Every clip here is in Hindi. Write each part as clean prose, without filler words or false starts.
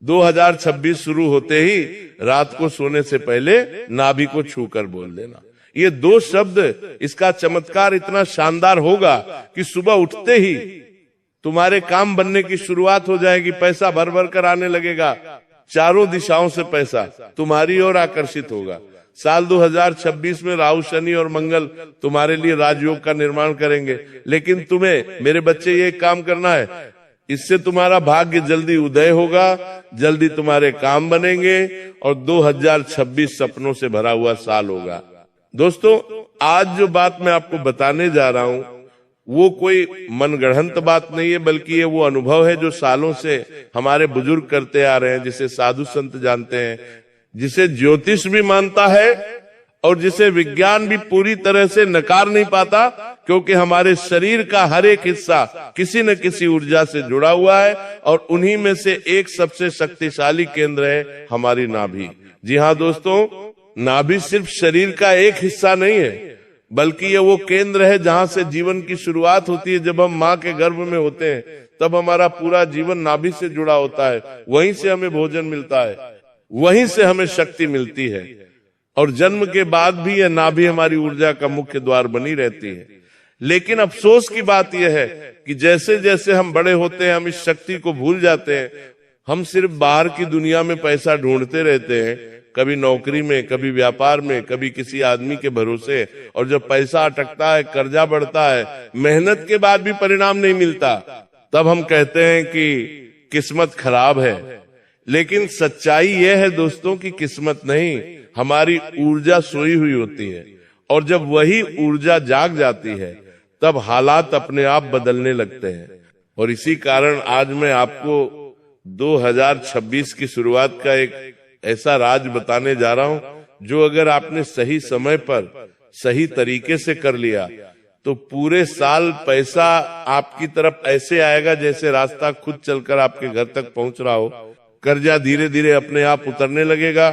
2026 शुरू होते ही रात को सोने से पहले नाभि को छूकर बोल देना। ये 2 शब्द, इसका चमत्कार इतना शानदार होगा कि सुबह उठते ही तुम्हारे काम बनने की शुरुआत हो जाएगी, पैसा भर भर कर आने लगेगा, चारों दिशाओं से पैसा तुम्हारी ओर आकर्षित होगा। साल 2026 में राहु, शनि और मंगल तुम्हारे लिए राजयोग का निर्माण करेंगे, लेकिन तुम्हें मेरे बच्चे ये काम करना है, इससे तुम्हारा भाग्य जल्दी उदय होगा, जल्दी तुम्हारे काम बनेंगे और 2026 सपनों से भरा हुआ साल होगा। दोस्तों, आज जो बात मैं आपको बताने जा रहा हूं वो कोई मनगढ़ंत बात नहीं है, बल्कि ये वो अनुभव है जो सालों से हमारे बुजुर्ग करते आ रहे हैं, जिसे साधु संत जानते हैं, जिसे ज्योतिष भी मानता है और जिसे विज्ञान भी पूरी तरह से नकार नहीं पाता, क्योंकि हमारे शरीर का हर एक हिस्सा किसी न किसी ऊर्जा से जुड़ा हुआ है और उन्हीं में से एक सबसे शक्तिशाली केंद्र है हमारी नाभि। जी हाँ दोस्तों, नाभि सिर्फ शरीर का एक हिस्सा नहीं है, बल्कि ये वो केंद्र है जहां से जीवन की शुरुआत होती है। जब हम माँ के गर्भ में होते हैं तब हमारा पूरा जीवन नाभि से जुड़ा होता है, वहीं से हमें भोजन मिलता है, वहीं से हमें शक्ति मिलती है और जन्म के बाद भी यह नाभि हमारी ऊर्जा का मुख्य द्वार बनी रहती है। लेकिन अफसोस की बात यह है कि जैसे जैसे हम बड़े होते हैं हम इस शक्ति को भूल जाते हैं। हम सिर्फ बाहर की दुनिया में पैसा ढूंढते रहते हैं, कभी नौकरी में, कभी व्यापार में, कभी किसी आदमी के भरोसे, और जब पैसा अटकता है, कर्जा बढ़ता है, मेहनत के बाद भी परिणाम नहीं मिलता, तब हम कहते हैं कि किस्मत खराब है। लेकिन सच्चाई यह है दोस्तों कि किस्मत नहीं, हमारी ऊर्जा सोई हुई होती है और जब वही ऊर्जा जाग जाती है तब हालात अपने आप बदलने लगते हैं। और इसी कारण आज मैं आपको 2026 की शुरुआत का एक ऐसा राज बताने जा रहा हूं जो अगर आपने सही समय पर सही तरीके से कर लिया तो पूरे साल पैसा आपकी तरफ ऐसे आएगा जैसे रास्ता खुद चलकर आपके घर तक पहुंच रहा हो। कर्जा धीरे धीरे अपने आप उतरने लगेगा,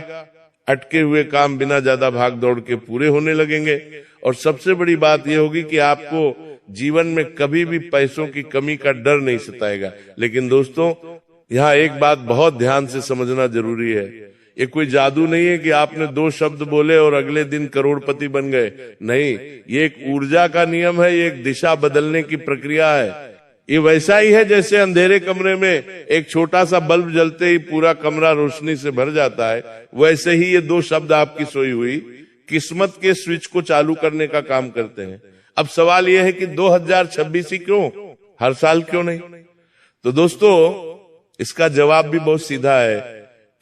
अटके हुए काम बिना ज्यादा भाग दौड़ के पूरे होने लगेंगे और सबसे बड़ी बात यह होगी कि आपको जीवन में कभी भी पैसों की कमी का डर नहीं सताएगा। लेकिन दोस्तों, यहाँ एक बात बहुत ध्यान से समझना जरूरी है, ये कोई जादू नहीं है कि आपने 2 शब्द बोले और अगले दिन करोड़पति बन गए। नहीं, ये एक ऊर्जा का नियम है, ये एक दिशा बदलने की प्रक्रिया है। ये वैसा ही है जैसे अंधेरे कमरे में एक छोटा सा बल्ब जलते ही पूरा कमरा रोशनी से भर जाता है, वैसे ही ये 2 शब्द आपकी सोई हुई किस्मत के स्विच को चालू करने का काम करते हैं। अब सवाल यह है कि 2026 ही क्यों, हर साल क्यों नहीं? तो दोस्तों, इसका जवाब भी बहुत सीधा है,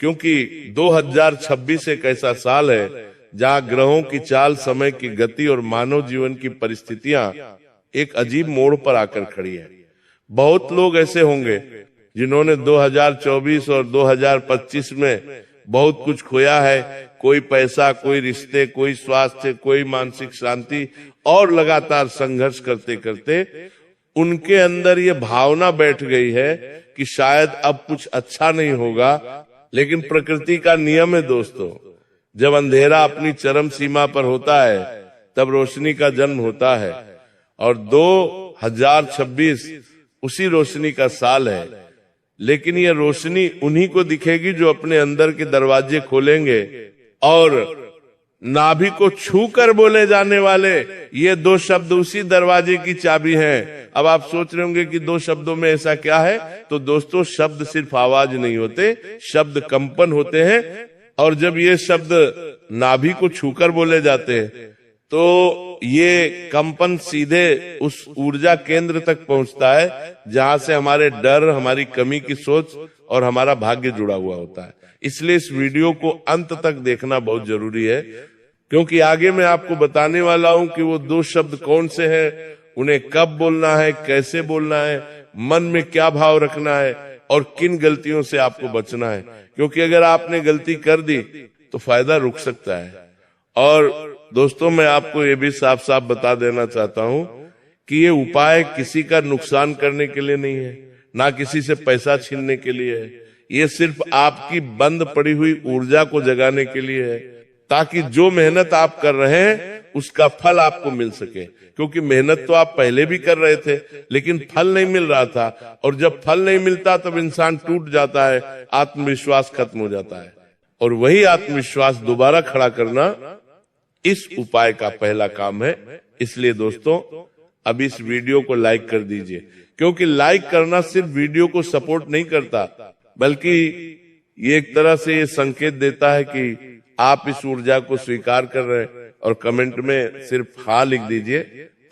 क्योंकि 2026 एक ऐसा साल है जहां ग्रहों की चाल, समय की गति और मानव जीवन की परिस्थितियां एक अजीब मोड़ पर आकर खड़ी है। बहुत लोग ऐसे होंगे जिन्होंने 2024 और 2025 में बहुत कुछ खोया है, कोई पैसा, कोई रिश्ते, कोई स्वास्थ्य, कोई मानसिक शांति, और लगातार संघर्ष करते करते उनके अंदर ये भावना बैठ गई है कि शायद अब कुछ अच्छा नहीं होगा। लेकिन प्रकृति का नियम है दोस्तों, जब अंधेरा अपनी चरम सीमा पर होता है तब रोशनी का जन्म होता है और 2026 उसी रोशनी का साल है। लेकिन ये रोशनी उन्हीं को दिखेगी जो अपने अंदर के दरवाजे खोलेंगे और नाभि को छूकर बोले जाने वाले ये 2 शब्द उसी दरवाजे की चाबी हैं। अब आप सोच रहे होंगे कि 2 शब्दों में ऐसा क्या है? तो दोस्तों, शब्द सिर्फ आवाज नहीं होते, शब्द कंपन होते हैं और जब ये शब्द नाभि को छूकर बोले जाते हैं तो ये कंपन सीधे उस ऊर्जा केंद्र तक पहुंचता है जहां से हमारे डर, हमारी कमी की सोच और हमारा भाग्य जुड़ा हुआ होता है। इसलिए इस वीडियो को अंत तक देखना बहुत जरूरी है, क्योंकि आगे मैं आपको बताने वाला हूं कि वो 2 शब्द कौन से हैं, उन्हें कब बोलना है, कैसे बोलना है, मन में क्या भाव रखना है और किन गलतियों से आपको बचना है। क्योंकि अगर आपने गलती कर दी तो फायदा रुक सकता है। और दोस्तों, मैं आपको ये भी साफ साफ बता देना चाहता हूं कि ये उपाय किसी का नुकसान करने के लिए नहीं है, ना किसी से पैसा छीनने के लिए है। ये सिर्फ आपकी बंद पड़ी हुई ऊर्जा को जगाने के लिए है, ताकि जो मेहनत आप कर रहे हैं उसका फल आपको मिल सके, क्योंकि मेहनत तो आप पहले भी कर रहे थे लेकिन फल नहीं मिल रहा था, और जब फल नहीं मिलता तब इंसान टूट जाता है, आत्मविश्वास खत्म हो जाता है, और वही आत्मविश्वास दोबारा खड़ा करना इस उपाय का पहला काम है। इसलिए दोस्तों अब इस वीडियो को लाइक कर दीजिए, क्योंकि लाइक करना सिर्फ वीडियो को सपोर्ट नहीं करता, बल्कि ये एक तरह से ये संकेत देता है कि आप इस ऊर्जा को स्वीकार कर रहे हैं। और कमेंट में सिर्फ हाँ लिख दीजिए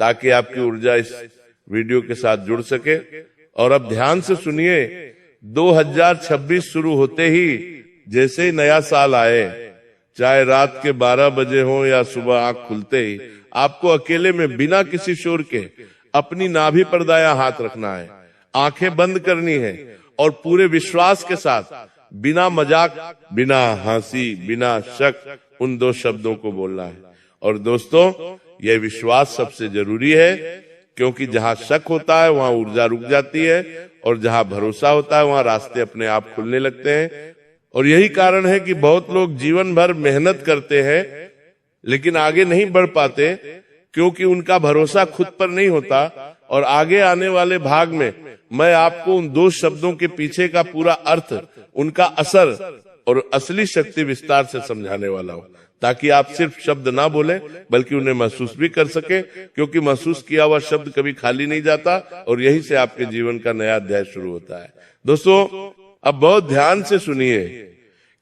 ताकि आपकी ऊर्जा इस वीडियो के साथ जुड़ सके। और अब ध्यान से सुनिए, 2026 शुरू होते ही जैसे ही नया साल आए, चाहे रात के 12 बजे हो या सुबह आंख खुलते ही, आपको अकेले में बिना किसी शोर के अपनी नाभि पर दायां हाथ रखना है, आंखें बंद करनी है और पूरे विश्वास के साथ, बिना मजाक, बिना हंसी, बिना शक, उन 2 शब्दों को बोलना है। और दोस्तों यह विश्वास सबसे जरूरी है, क्योंकि जहां शक होता है वहां ऊर्जा रुक जाती है, और जहां भरोसा होता है वहां रास्ते अपने आप खुलने लगते हैं। और यही कारण है कि बहुत लोग जीवन भर मेहनत करते हैं लेकिन आगे नहीं बढ़ पाते, क्योंकि उनका भरोसा खुद पर नहीं होता। और आगे आने वाले भाग में मैं आपको उन 2 शब्दों के पीछे का पूरा अर्थ, उनका असर और असली शक्ति विस्तार से समझाने वाला हूं, ताकि आप सिर्फ शब्द ना बोलें बल्कि उन्हें महसूस भी कर सके, क्योंकि महसूस किया हुआ शब्द कभी खाली नहीं जाता, और यही से आपके जीवन का नया अध्याय शुरू होता है। दोस्तों अब बहुत ध्यान से सुनिए,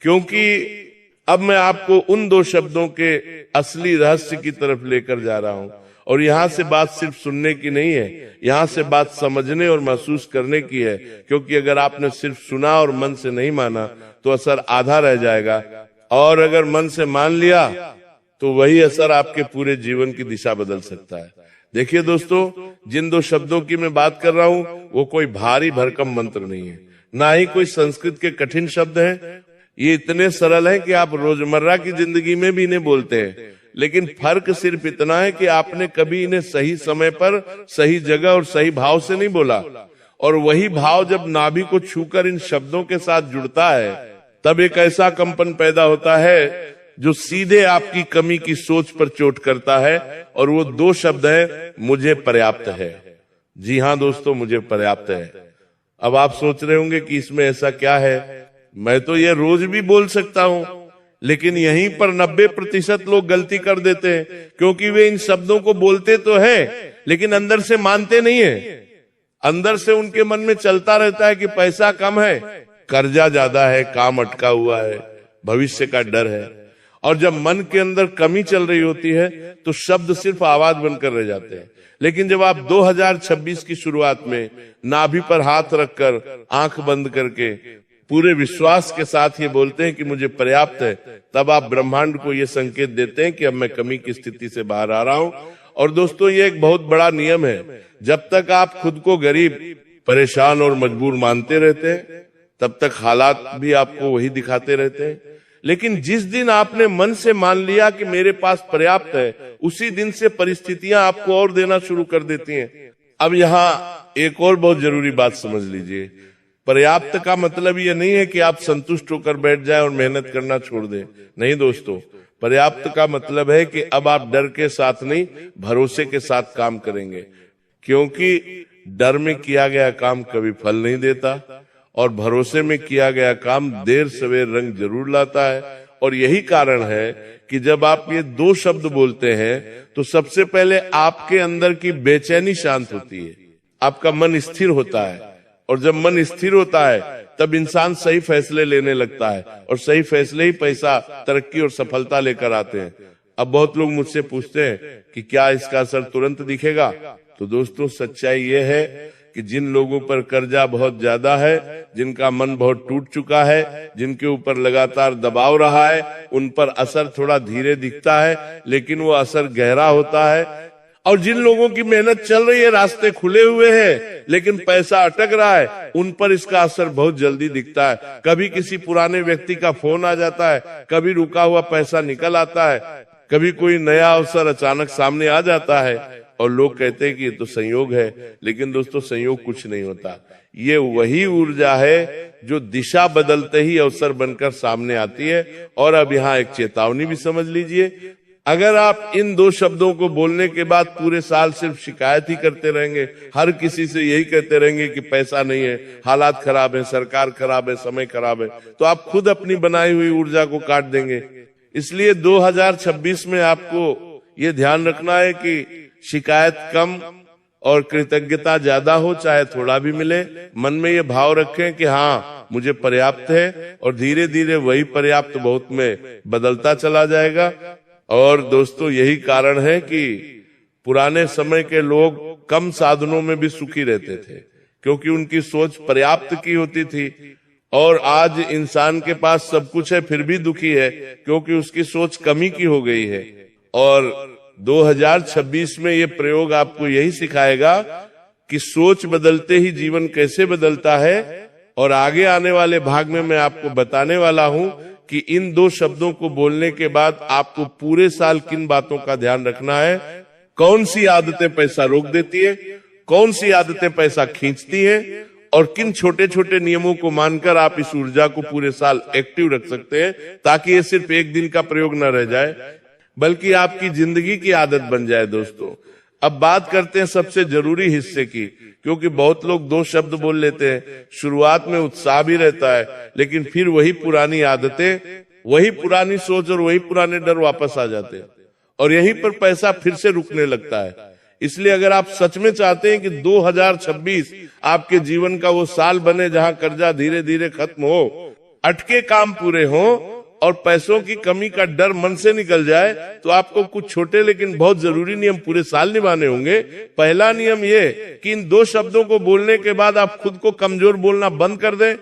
क्योंकि अब मैं आपको उन 2 शब्दों के असली रहस्य की तरफ लेकर जा रहा हूं। और यहाँ से बात सिर्फ सुनने की नहीं है, यहाँ से बात समझने और महसूस करने की है, क्योंकि अगर आपने सिर्फ सुना और मन से नहीं माना तो असर आधा रह जाएगा, और अगर मन से मान लिया तो वही असर आपके पूरे जीवन की दिशा बदल सकता है। देखिए दोस्तों, जिन 2 शब्दों की मैं बात कर रहा हूं वो कोई भारी भरकम मंत्र नहीं है, ना ही कोई संस्कृत के कठिन शब्द हैं। ये इतने सरल हैं कि आप रोजमर्रा की जिंदगी में भी इन्हें बोलते हैं, लेकिन फर्क सिर्फ इतना है कि आपने कभी इन्हें सही समय पर, सही जगह और सही भाव से नहीं बोला। और वही भाव जब नाभि को छूकर इन शब्दों के साथ जुड़ता है, तब एक ऐसा कंपन पैदा होता है जो सीधे आपकी कमी की सोच पर चोट करता है। और वो 2 शब्द हैं, मुझे पर्याप्त है। जी हाँ दोस्तों, मुझे पर्याप्त है। अब आप सोच रहे होंगे कि इसमें ऐसा क्या है, मैं तो ये रोज भी बोल सकता हूं, लेकिन यहीं पर 90% लोग गलती कर देते हैं, क्योंकि वे इन शब्दों को बोलते तो हैं लेकिन अंदर से मानते नहीं है। अंदर से उनके मन में चलता रहता है कि पैसा कम है, कर्जा ज्यादा है, काम अटका हुआ है, भविष्य का डर है। और जब मन के अंदर कमी चल रही होती है तो शब्द सिर्फ आवाज बनकर रह जाते हैं। लेकिन जब आप 2026 की शुरुआत में नाभि पर हाथ रखकर, आंख बंद करके, पूरे विश्वास के साथ ये बोलते हैं कि मुझे पर्याप्त है, तब आप ब्रह्मांड को ये संकेत देते हैं कि अब मैं कमी की स्थिति से बाहर आ रहा हूं। और दोस्तों ये एक बहुत बड़ा नियम है, जब तक आप खुद को गरीब, परेशान और मजबूर मानते रहते हैं तब तक हालात भी आपको वही दिखाते रहते हैं। लेकिन जिस दिन आपने मन से मान लिया कि मेरे पास पर्याप्त है, उसी दिन से परिस्थितियां आपको और देना शुरू कर देती हैं। अब यहाँ एक और बहुत जरूरी बात समझ लीजिए, पर्याप्त का मतलब ये नहीं है कि आप संतुष्ट होकर बैठ जाएं और मेहनत करना छोड़ दें। नहीं दोस्तों, पर्याप्त का मतलब है कि अब आप डर के साथ नहीं, भरोसे के साथ काम करेंगे, क्योंकि डर में किया गया काम कभी फल नहीं देता, और भरोसे में किया गया काम देर सवेर रंग जरूर लाता है। और यही कारण है कि जब आप ये 2 शब्द बोलते हैं तो सबसे पहले आपके अंदर की बेचैनी शांत होती है, आपका मन स्थिर होता है। और जब मन स्थिर होता है तब इंसान सही फैसले लेने लगता है, और सही फैसले ही पैसा, तरक्की और सफलता लेकर आते हैं। अब बहुत लोग मुझसे पूछते हैं कि क्या इसका असर तुरंत दिखेगा? तो दोस्तों सच्चाई ये है कि जिन लोगों पर कर्जा बहुत ज्यादा है, जिनका मन बहुत टूट चुका है, जिनके ऊपर लगातार दबाव रहा है, उन पर असर थोड़ा धीरे दिखता है, लेकिन वो असर गहरा होता है। और जिन लोगों की मेहनत चल रही है, रास्ते खुले हुए हैं, लेकिन पैसा अटक रहा है, उन पर इसका असर बहुत जल्दी दिखता है। कभी किसी पुराने व्यक्ति का फोन आ जाता है, कभी रुका हुआ पैसा निकल आता है, कभी कोई नया अवसर अचानक सामने आ जाता है, और लोग कहते हैं कि ये तो संयोग है। लेकिन दोस्तों संयोग कुछ नहीं होता, ये वही ऊर्जा है जो दिशा बदलते ही अवसर बनकर सामने आती है। और अब यहाँ एक चेतावनी भी समझ लीजिए, अगर आप इन दो शब्दों को बोलने के बाद पूरे साल सिर्फ शिकायत ही करते रहेंगे, हर किसी से यही कहते रहेंगे कि पैसा नहीं है, हालात खराब है, सरकार खराब है, समय खराब है, तो आप खुद अपनी बनाई हुई ऊर्जा को काट देंगे। इसलिए 2026 में आपको ये ध्यान रखना है कि शिकायत कम और कृतज्ञता ज्यादा हो, चाहे थोड़ा भी मिले। मन में ये भाव रखें कि हाँ मुझे पर्याप्त है, और धीरे धीरे वही पर्याप्त बहुत में बदलता चला जाएगा। और दोस्तों, यही कारण है कि पुराने समय के लोग कम साधनों में भी सुखी रहते थे, क्योंकि उनकी सोच पर्याप्त की होती थी। और आज इंसान के पास सब कुछ है फिर भी दुखी है, क्योंकि उसकी सोच कमी की हो गई है। और 2026 में ये प्रयोग आपको यही सिखाएगा कि सोच बदलते ही जीवन कैसे बदलता है। और आगे आने वाले भाग में मैं आपको बताने वाला हूं कि इन दो शब्दों को बोलने के बाद आपको पूरे साल किन बातों का ध्यान रखना है, कौन सी आदतें पैसा रोक देती है, कौन सी आदतें पैसा खींचती है, और किन छोटे छोटे नियमों को मानकर आप इस ऊर्जा को पूरे साल एक्टिव रख सकते हैं, ताकि ये सिर्फ एक दिन का प्रयोग न रह जाए, बल्कि आपकी जिंदगी की आदत बन जाए। दोस्तों, अब बात करते हैं सबसे जरूरी हिस्से की, क्योंकि बहुत लोग दो शब्द बोल लेते हैं, शुरुआत में उत्साह भी रहता है, लेकिन फिर वही पुरानी आदतें, वही पुरानी सोच और वही पुराने डर वापस आ जाते हैं, और यहीं पर पैसा फिर से रुकने लगता है। इसलिए अगर आप सच में चाहते हैं कि 2026 आपके जीवन का वो साल बने जहां कर्जा धीरे धीरे खत्म हो, अटके काम पूरे हों और पैसों की कमी का डर मन से निकल जाए, तो आपको कुछ छोटे लेकिन बहुत जरूरी नियम पूरे साल निभाने होंगे। पहला नियम ये कि इन दो शब्दों को बोलने के बाद आप खुद को कमजोर बोलना बंद कर दें।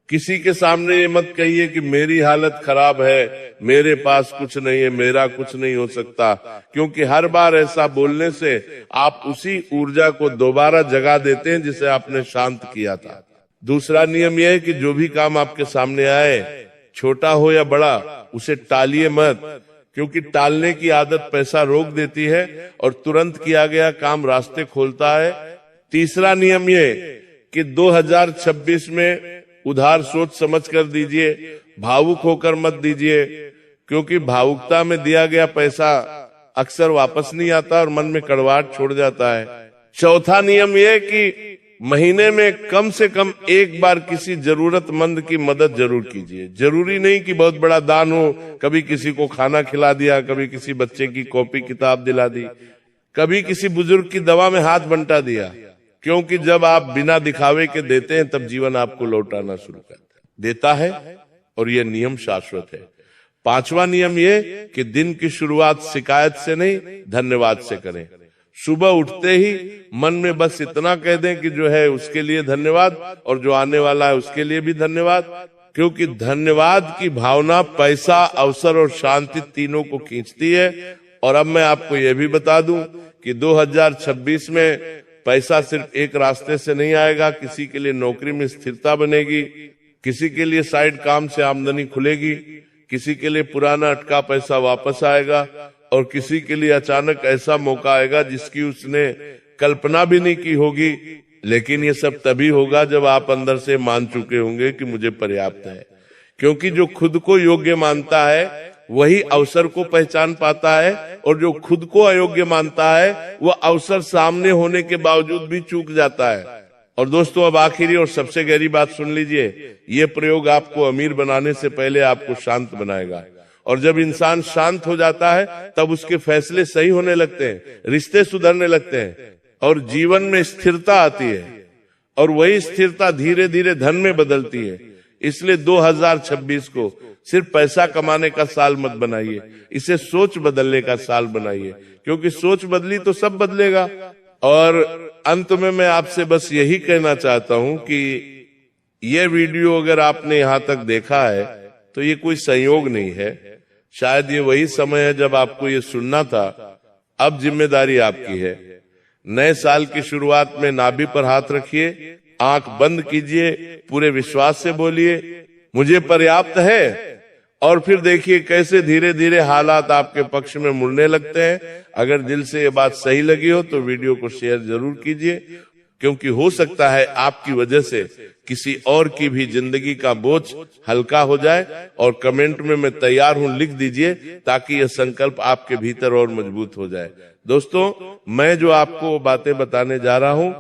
किसी के सामने ये मत कहिए कि मेरी हालत खराब है, मेरे पास कुछ नहीं है, मेरा कुछ नहीं हो सकता, क्योंकि हर बार ऐसा बोलने से आप उसी ऊर्जा को दोबारा जगा देते हैं जिसे आपने शांत किया था। दूसरा नियम यह है कि जो भी काम आपके सामने आए, छोटा हो या बड़ा, उसे टालिए मत, क्योंकि टालने की आदत पैसा रोक देती है और तुरंत किया गया काम रास्ते खोलता है। तीसरा नियम ये कि 2026 में उधार सोच समझ कर दीजिए, भावुक होकर मत दीजिए, क्योंकि भावुकता में दिया गया पैसा अक्सर वापस नहीं आता और मन में कड़वाहट छोड़ जाता है। चौथा नियम यह कि महीने में कम से कम एक बार किसी जरूरतमंद की मदद जरूर कीजिए। जरूरी नहीं कि बहुत बड़ा दान हो, कभी किसी को खाना खिला दिया, कभी किसी बच्चे की कॉपी किताब दिला दी, कभी किसी बुजुर्ग की दवा में हाथ बंटा दिया, क्योंकि जब आप बिना दिखावे के देते हैं तब जीवन आपको लौटाना शुरू देता है, और यह नियम शाश्वत है। पांचवा नियम ये कि दिन की शुरुआत शिकायत से नहीं, धन्यवाद से करें। सुबह उठते ही मन में बस इतना कह दें कि जो है उसके लिए धन्यवाद, और जो आने वाला है उसके लिए भी धन्यवाद, क्योंकि धन्यवाद की भावना पैसा, अवसर और शांति तीनों को खींचती है। और अब मैं आपको यह भी बता दूं कि 2026 में पैसा सिर्फ एक रास्ते से नहीं आएगा। किसी के लिए नौकरी में स्थिरता बनेगी, किसी के लिए साइड काम से आमदनी खुलेगी, किसी के लिए पुराना अटका पैसा वापस आएगा, और किसी के लिए अचानक ऐसा मौका आएगा जिसकी उसने कल्पना भी नहीं की होगी। लेकिन ये सब तभी होगा जब आप अंदर से मान चुके होंगे कि मुझे पर्याप्त है, क्योंकि जो खुद को योग्य मानता है वही अवसर को पहचान पाता है, और जो खुद को अयोग्य मानता है वह अवसर सामने होने के बावजूद भी चूक जाता है। और दोस्तों, अब आखिरी और सबसे गहरी बात सुन लीजिए, ये प्रयोग आपको अमीर बनाने से पहले आपको शांत बनाएगा। और जब इंसान शांत हो जाता है तब उसके फैसले सही होने लगते हैं, रिश्ते सुधरने लगते हैं, और जीवन में स्थिरता आती है, और वही स्थिरता धीरे धीरे धन में बदलती है। इसलिए 2026 को सिर्फ पैसा कमाने का साल मत बनाइए, इसे सोच बदलने का साल बनाइए, क्योंकि सोच बदली तो सब बदलेगा। और अंत में मैं आपसे बस यही कहना चाहता हूं कि ये वीडियो अगर आपने यहां तक देखा है तो ये कोई संयोग नहीं है, शायद ये वही समय है जब आपको ये सुनना था। अब जिम्मेदारी आपकी है। नए साल की शुरुआत में नाभि पर हाथ रखिए, आंख बंद कीजिए, पूरे विश्वास से बोलिए मुझे पर्याप्त है, और फिर देखिए कैसे धीरे धीरे हालात आपके पक्ष में मुड़ने लगते हैं। अगर दिल से ये बात सही लगी हो तो वीडियो को शेयर जरूर कीजिए। क्योंकि हो सकता है आपकी वजह से किसी और की भी जिंदगी का बोझ हल्का हो जाए। और कमेंट में मैं तैयार हूं लिख दीजिए, ताकि यह संकल्प आपके भीतर और मजबूत हो जाए। दोस्तों, मैं जो आपको बातें बताने जा रहा हूं,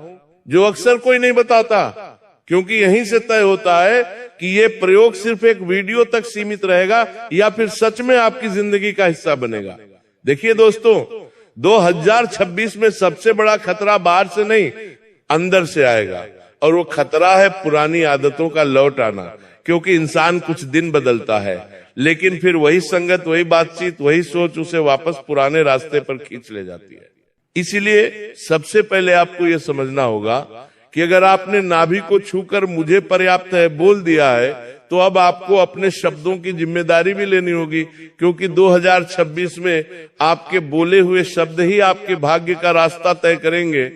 जो अक्सर कोई नहीं बताता, क्योंकि यहीं से तय होता है कि ये प्रयोग सिर्फ एक वीडियो तक सीमित रहेगा या फिर सच में आपकी जिंदगी का हिस्सा बनेगा। देखिए दोस्तों, 2026 में सबसे बड़ा खतरा बाहर से नहीं, अंदर से आएगा। और वो खतरा है पुरानी आदतों का लौट आना। क्योंकि इंसान कुछ दिन बदलता है, लेकिन फिर वही संगत, वही बातचीत, वही सोच उसे वापस पुराने रास्ते पर खींच ले जाती है। इसीलिए सबसे पहले आपको यह समझना होगा कि अगर आपने नाभि को छूकर मुझे पर्याप्त है बोल दिया है, तो अब आपको अपने शब्दों की जिम्मेदारी भी लेनी होगी। क्योंकि 2026 में आपके बोले हुए शब्द ही आपके भाग्य का रास्ता तय करेंगे।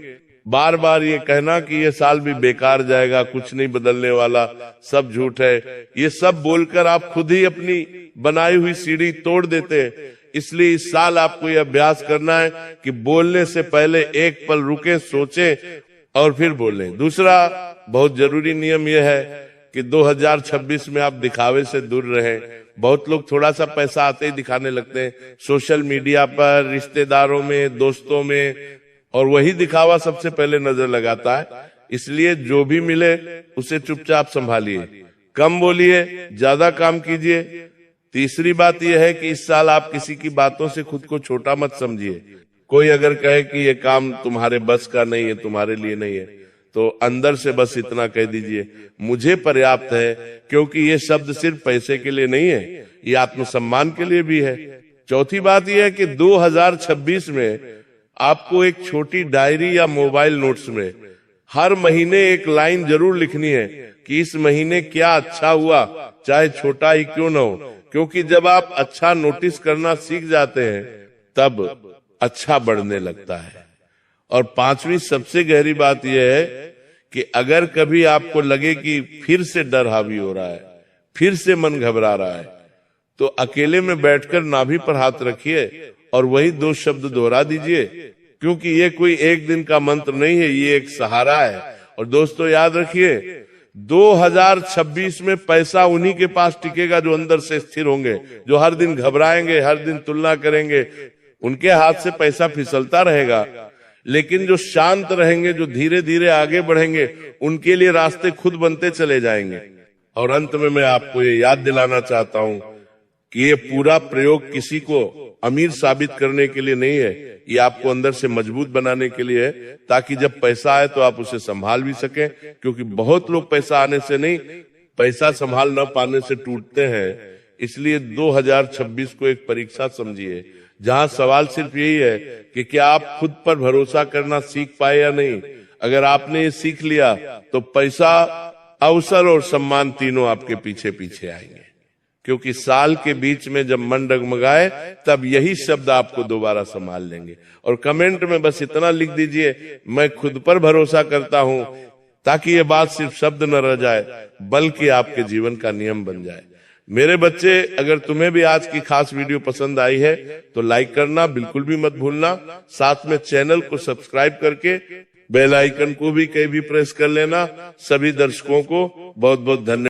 बार बार ये कहना कि ये साल भी बेकार जाएगा, कुछ नहीं बदलने वाला, सब झूठ है, ये सब बोलकर आप खुद ही अपनी बनाई हुई सीढ़ी तोड़ देते हैं। इसलिए इस साल आपको यह अभ्यास करना है कि बोलने से पहले एक पल रुके, सोचें और फिर बोलें। दूसरा बहुत जरूरी नियम यह है कि 2026 में आप दिखावे से दूर रहें। बहुत लोग थोड़ा सा पैसा आते ही दिखाने लगते हैं, सोशल मीडिया पर, रिश्तेदारों में, दोस्तों में, और वही दिखावा सबसे पहले नजर लगाता है। इसलिए जो भी मिले उसे चुपचाप संभालिए, कम बोलिए, ज्यादा काम कीजिए। तीसरी बात यह है कि इस साल आप किसी की बातों से खुद को छोटा मत समझिए। कोई अगर कहे कि ये काम तुम्हारे बस का नहीं है, तुम्हारे लिए नहीं है, तो अंदर से बस इतना कह दीजिए, मुझे पर्याप्त है। क्योंकि ये शब्द सिर्फ पैसे के लिए नहीं है, ये आत्मसम्मान के लिए भी है। चौथी बात यह है कि 2026 में आपको एक छोटी डायरी या मोबाइल नोट्स में हर महीने एक लाइन जरूर लिखनी है कि इस महीने क्या अच्छा हुआ, चाहे छोटा ही क्यों न हो। क्योंकि जब आप अच्छा नोटिस करना सीख जाते हैं, तब अच्छा बढ़ने लगता है। और पांचवी सबसे गहरी बात यह है कि अगर कभी आपको लगे कि फिर से डर हावी हो रहा है, फिर से मन घबरा रहा है, तो अकेले में बैठकर नाभि पर हाथ रखिए और वही 2 शब्द दोहरा दीजिए। क्योंकि ये कोई एक दिन का मंत्र नहीं है, ये एक सहारा है। और दोस्तों याद रखिए, 2026 में पैसा उन्हीं के पास टिकेगा जो अंदर से स्थिर होंगे। जो हर दिन घबराएंगे, हर दिन तुलना करेंगे, उनके हाथ से पैसा फिसलता रहेगा। लेकिन जो शांत रहेंगे, जो धीरे धीरे आगे बढ़ेंगे, उनके लिए रास्ते खुद बनते चले जाएंगे। और अंत में मैं आपको ये याद दिलाना चाहता हूं कि ये पूरा प्रयोग किसी को अमीर साबित करने के लिए नहीं है, ये आपको अंदर से मजबूत बनाने के लिए है, ताकि जब पैसा आए तो आप उसे संभाल भी सकें। क्योंकि बहुत लोग पैसा आने से नहीं, पैसा संभाल न पाने से टूटते हैं। इसलिए 2026 को एक परीक्षा समझिए, जहां सवाल सिर्फ यही है कि क्या आप खुद पर भरोसा करना सीख पाए या नहीं। अगर आपने ये सीख लिया तो पैसा, अवसर और सम्मान तीनों आपके पीछे पीछे आएंगे। क्योंकि साल के बीच में जब मन डगमगाए, तब यही शब्द आपको दोबारा संभाल लेंगे। और कमेंट में बस इतना लिख दीजिए, मैं खुद पर भरोसा करता हूं, ताकि ये बात सिर्फ शब्द न रह जाए, बल्कि आपके जीवन का नियम बन जाए। मेरे बच्चे, अगर तुम्हें भी आज की खास वीडियो पसंद आई है तो लाइक करना बिल्कुल भी मत भूलना। साथ में चैनल को सब्सक्राइब करके बेल आइकन को भी कहीं भी प्रेस कर लेना। सभी दर्शकों को बहुत बहुत धन्यवाद।